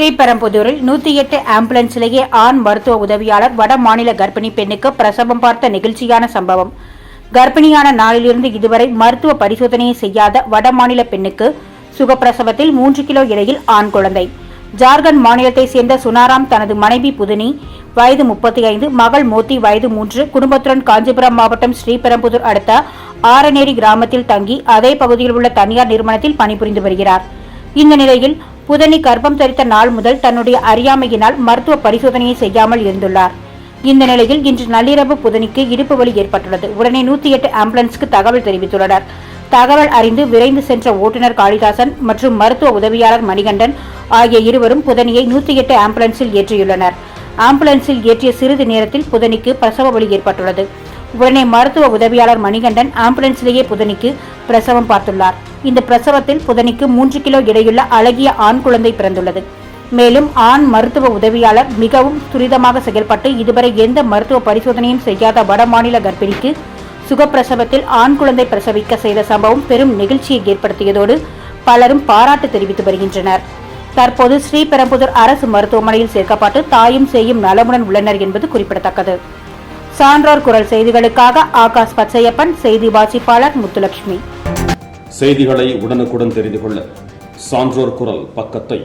ஸ்ரீபெரும்புதூரில் 108 ஆம்புலன்ஸிலேயே ஆண் மருத்துவ உதவியாளர் வட மாநில கர்ப்பிணி பெண்ணுக்கு பிரசவம் பார்த்த நெகிழ்ச்சியான சம்பவம். கர்ப்பிணியான நாளிலிருந்து இதுவரை மருத்துவ பரிசோதனையை செய்யாத வட மாநில பெண்ணுக்கு சுகப்பிரசவத்தில் 3 கிலோ எடையில் ஆண் குழந்தை. ஜார்க்கண்ட் மாநிலத்தை சேர்ந்த சுனாராம் தனது மனைவி புதினி வயது 35, மகள் மோத்தி வயது 3 குடும்பத்துடன் காஞ்சிபுரம் மாவட்டம் ஸ்ரீபெரும்புதூர் அடுத்த ஆரநேரி கிராமத்தில் தங்கி அதே பகுதியில் உள்ள தனியார் நிறுவனத்தில் பணிபுரிந்து வருகிறார். இந்த நிலையில் புதனி கர்ப்பம் தரித்த நாள் முதல் தன்னுடைய அறியாமையினால் மருத்துவ பரிசோதனையை செய்யாமல் இருந்துள்ளார். இந்த நிலையில் இன்று நள்ளிரவு புதனிக்கு இடுப்பு வலி ஏற்பட்டுள்ளது. உடனே 108 ஆம்புலன்ஸ்க்கு தகவல் தெரிவித்துள்ளனர். தகவல் அறிந்து விரைந்து சென்ற ஓட்டுநர் காளிதாசன் மற்றும் மருத்துவ உதவியாளர் மணிகண்டன் ஆகிய இருவரும் புதனியை 108 ஆம்புலன்ஸில் ஏற்றியுள்ளனர். ஆம்புலன்ஸில் ஏற்றிய சிறிது நேரத்தில் புதனிக்கு பிரசவ வலி ஏற்பட்டுள்ளது. உடனே மருத்துவ உதவியாளர் மணிகண்டன் ஆம்புலன்ஸிலேயே புதனிக்கு பிரசவம் பார்த்துள்ளார். இந்த பிரசவத்தில் புதனிக்கு 3 கிலோ எடையுள்ள அழகிய ஆண் குழந்தை பிறந்துள்ளது. மேலும் ஆண் மருத்துவ உதவியாளர் மிகவும் துரிதமாக செயல்பட்டு இதுவரை எந்த மருத்துவ பரிசோதனையும் செய்யாத வட மாநில கர்ப்பிணிக்கு சுகப்பிரசவத்தில் ஆண் குழந்தை பிரசவிக்க செய்த சம்பவம் பெரும் நெகிழ்ச்சியை ஏற்படுத்தியதோடு பலரும் பாராட்டு தெரிவித்து வருகின்றனர். தற்போது ஸ்ரீபெரும்புதூர் அரசு மருத்துவமனையில் சேர்க்கப்பட்டு தாயும் சேயும் நலமுடன் உள்ளனர் என்பது குறிப்பிடத்தக்கது. சான்றோர் குரல் செய்திகளுக்காக ஆகாஷ் பச்சையப்பன், செய்தி வாசிப்பாளர் முத்துலட்சுமி. செய்திகளை உடனுக்குடன் தெரிந்து கொள்ள சான்றோர் குரல் பக்கத்தை